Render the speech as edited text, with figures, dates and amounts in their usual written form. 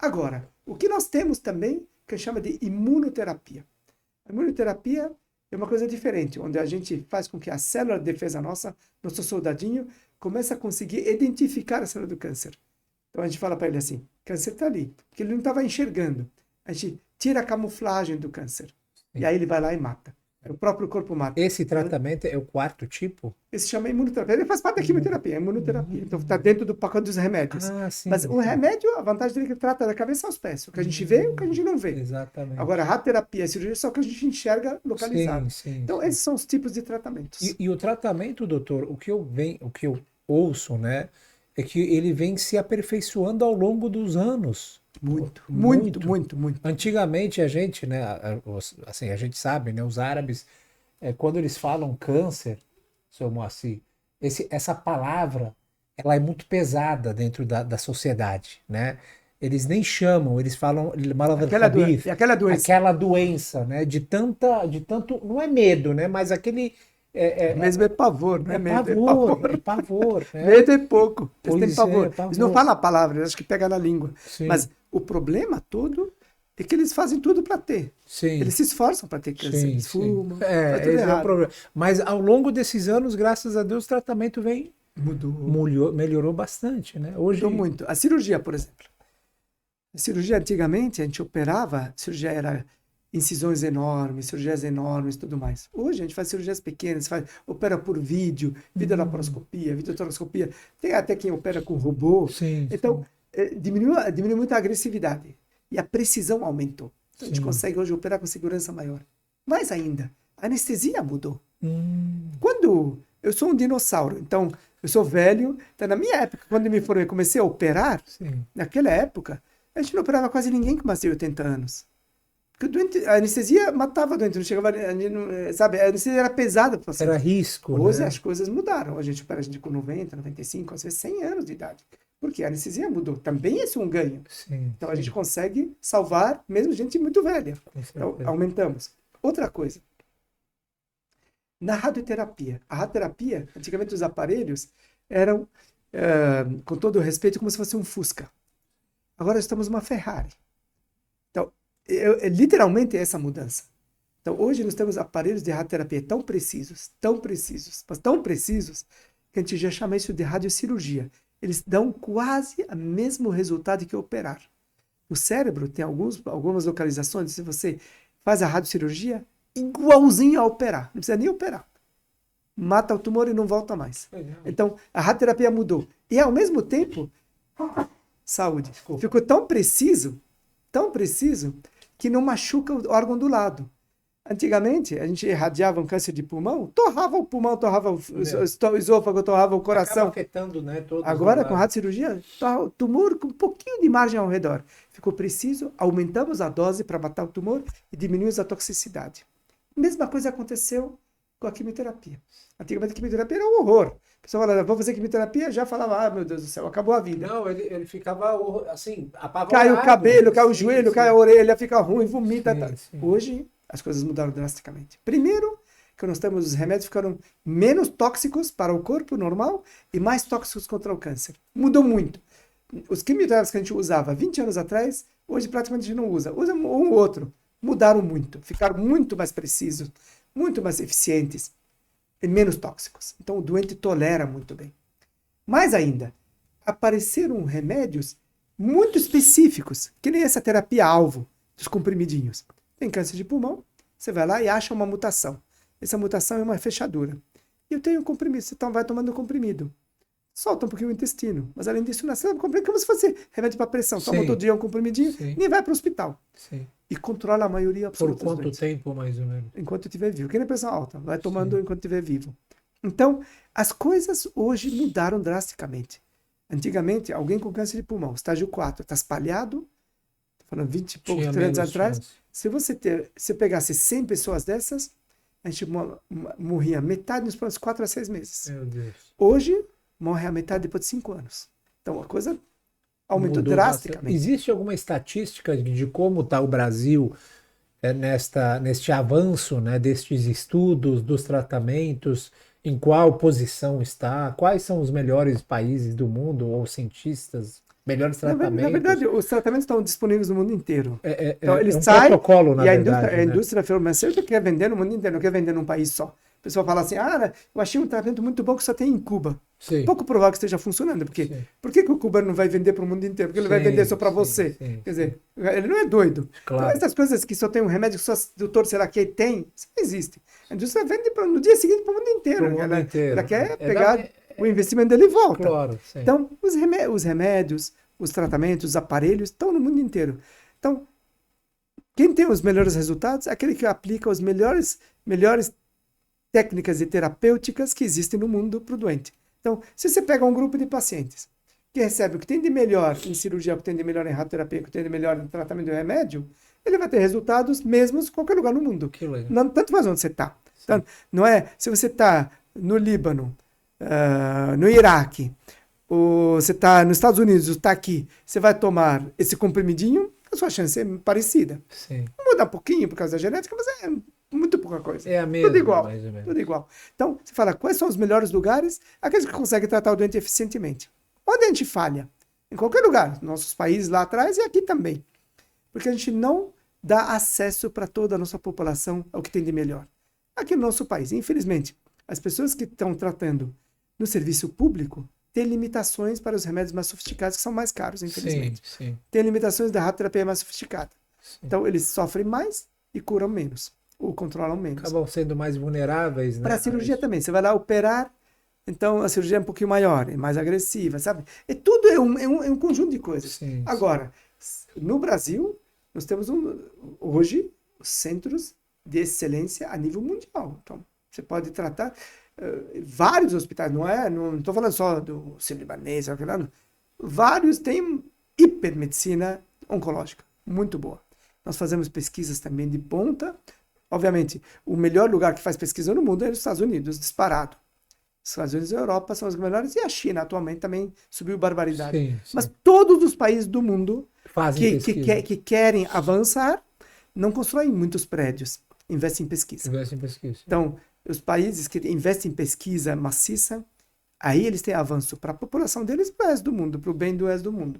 Agora, o que nós temos também, que chama de imunoterapia. A imunoterapia é uma coisa diferente, onde a gente faz com que a célula de defesa nossa, nosso soldadinho, comece a conseguir identificar a célula do câncer. Então a gente fala para ele assim, câncer está ali, porque ele não estava enxergando. A gente tira a camuflagem do câncer. E aí ele vai lá e mata. O próprio corpo mata. Esse tratamento é o quarto tipo? Esse chama imunoterapia. Ele faz parte da quimioterapia, imunoterapia. Então está dentro do pacote dos remédios. Sim, Mas o remédio, a vantagem dele é que trata da cabeça aos pés. O que a gente vê e o que a gente não vê. Exatamente. Agora, a radioterapia e a cirurgia é só o que a gente enxerga localizado. Então, esses são os tipos de tratamentos. E o tratamento, doutor, o que eu ouço, né, é que ele vem se aperfeiçoando ao longo dos anos. Muito. Antigamente a gente, né, assim, a gente sabe, né, os árabes, quando eles falam câncer, seu Moacir, essa palavra, ela é muito pesada dentro da sociedade, né? Eles nem chamam, eles falam aquela doença. Aquela doença, né? De tanto, não é medo, né? Mas aquele mesmo é pavor, não é medo, é pavor. Medo é pouco, eles têm Pavor. Eles não falam a palavra, eles acham que pega na língua. Sim. Mas o problema todo é que eles fazem tudo para ter. Sim. Eles se esforçam para ter câncer, eles fumam, esse é o problema. Mas ao longo desses anos, graças a Deus, o tratamento melhorou bastante, né? Hoje... Mudou muito. A cirurgia, por exemplo. A cirurgia, antigamente, a gente operava, a cirurgia era incisões enormes, cirurgias enormes e tudo mais. Hoje a gente faz cirurgias pequenas, opera por vídeo, videolaparoscopia, videotoroscopia, tem até quem opera com robô. Então, diminuiu muito a agressividade e a precisão aumentou. Então, a gente consegue hoje operar com segurança maior. Mais ainda, a anestesia mudou. Quando eu sou um dinossauro, então eu sou velho, então na minha época, quando eu me formei, comecei a operar, naquela época, a gente não operava quase ninguém com mais de 80 anos. Porque a anestesia matava doente, não chegava, sabe, a anestesia era pesada. Era risco, hoje, né? As coisas mudaram. A gente opera com 90, 95, às vezes 100 anos de idade. Porque a anestesia mudou. Também esse é um ganho. Então a gente consegue salvar mesmo gente muito velha. Então aumentamos. Outra coisa. Na radioterapia. A radioterapia, antigamente os aparelhos eram, com todo o respeito, como se fosse um Fusca. Agora estamos numa Ferrari. Então, literalmente é essa mudança. Então, hoje nós temos aparelhos de radioterapia tão precisos, mas tão precisos, que a gente já chama isso de radiocirurgia. Eles dão quase o mesmo resultado que operar. O cérebro tem algumas localizações, se você faz a radiocirurgia, igualzinho a operar. Não precisa nem operar. Mata o tumor e não volta mais. Então, a radioterapia mudou. E, ao mesmo tempo, saúde, ficou tão preciso, que não machuca o órgão do lado. Antigamente, a gente irradiava um câncer de pulmão, torrava o pulmão, torrava o esôfago, torrava o coração. Afetando, né, agora, com a radiocirurgia, torra o tumor com um pouquinho de margem ao redor. Ficou preciso, aumentamos a dose para matar o tumor e diminuímos a toxicidade. Mesma coisa aconteceu com a quimioterapia. Antigamente a quimioterapia era um horror. A pessoa falava, vou fazer quimioterapia, já falava, meu Deus do céu, acabou a vida. Não, ele ficava assim, apavorado. Cai o cabelo, cai o joelho, cai a orelha, fica ruim, vomita. Hoje, as coisas mudaram drasticamente. Primeiro, que nós temos os remédios ficaram menos tóxicos para o corpo normal e mais tóxicos contra o câncer. Mudou muito. Os quimioterápicos que a gente usava 20 anos atrás, hoje praticamente a gente não usa. Usa um ou outro. Mudaram muito, ficaram muito mais precisos, muito mais eficientes e menos tóxicos. Então o doente tolera muito bem. Mais ainda, apareceram remédios muito específicos, que nem essa terapia-alvo dos comprimidinhos. Tem câncer de pulmão, você vai lá e acha uma mutação. Essa mutação é uma fechadura. E eu tenho um comprimido, você vai tomando um comprimido. Solta um pouquinho o intestino. Mas além disso, não é como se fosse remédio para pressão. Toma todo dia um comprimidinho e vai para o hospital. E controla a maioria absoluta. Por quanto tempo, mais ou menos? Enquanto estiver vivo. Que nem pressão alta. Vai tomando enquanto estiver vivo. Então, as coisas hoje mudaram drasticamente. Antigamente, alguém com câncer de pulmão, estágio 4, está espalhado, estou falando 20 e poucos, 30 anos atrás, se você pegasse 100 pessoas dessas, a gente morria metade nos próximos 4 a 6 meses. Meu Deus. Hoje, morre a metade depois de 5 anos. Então, a coisa aumentou drasticamente. Existe alguma estatística de como está o Brasil neste avanço, né, destes estudos, dos tratamentos, em qual posição está? Quais são os melhores países do mundo ou cientistas? melhores tratamentos. Na verdade, os tratamentos estão disponíveis no mundo inteiro. Então, eles saem protocolo, na verdade, a indústria farmacêutica quer vender no mundo inteiro, não quer vender num país só. O pessoal fala assim, eu achei um tratamento muito bom que só tem em Cuba. Sim. Pouco provável que esteja funcionando. Por que o Cuba não vai vender para o mundo inteiro? Porque ele vai vender só para você. Quer dizer, ele não é doido. Claro. Então, essas coisas que só tem um remédio que só o doutor será que tem, isso não existe. A indústria vende no dia seguinte para o mundo inteiro. Ela quer pegar o investimento dele e volta. Claro, então, os remédios, os tratamentos, os aparelhos estão no mundo inteiro. Então, quem tem os melhores resultados é aquele que aplica os melhores técnicas e terapêuticas que existem no mundo para o doente. Então, se você pega um grupo de pacientes que recebe o que tem de melhor em cirurgia, o que tem de melhor em radioterapia, o que tem de melhor em tratamento de remédio, ele vai ter resultados mesmos em qualquer lugar no mundo. Não, tanto faz onde você está. Então, não é, se você está no Líbano, no Iraque, ou você está nos Estados Unidos, está aqui, você vai tomar esse comprimidinho, a sua chance é parecida. Sim. Muda um pouquinho por causa da genética, mas é muito pouca coisa. É a mesma, tudo igual, mais ou menos. Tudo igual. Então, você fala, quais são os melhores lugares? Aqueles que conseguem tratar o doente eficientemente. Onde a gente falha? Em qualquer lugar. Nossos países lá atrás e aqui também. Porque a gente não dá acesso para toda a nossa população ao que tem de melhor. Aqui no nosso país, infelizmente, as pessoas que estão tratando no serviço público têm limitações para os remédios mais sofisticados, que são mais caros, infelizmente. Sim. Tem limitações da radioterapia mais sofisticada. Sim. Então, eles sofrem mais e curam menos. Ou controlam menos. Acabam sendo mais vulneráveis, né? Para a cirurgia também. Você vai lá operar, então a cirurgia é um pouquinho maior, é mais agressiva, sabe? Tudo é um conjunto de coisas. Sim, agora, no Brasil, nós temos hoje os centros de excelência a nível mundial. Então, você pode tratar vários hospitais, não estou falando só do Sírio-Libanês, vários têm hipermedicina oncológica, muito boa. Nós fazemos pesquisas também de ponta. Obviamente, o melhor lugar que faz pesquisa no mundo é nos Estados Unidos, disparado. Os Estados Unidos e a Europa são os melhores, e a China atualmente também subiu barbaridade. Sim. Mas todos os países do mundo que querem avançar não constroem muitos prédios, investem em pesquisa. Então, os países que investem em pesquisa maciça, aí eles têm avanço para a população deles e para o resto do mundo, para o bem do resto do mundo.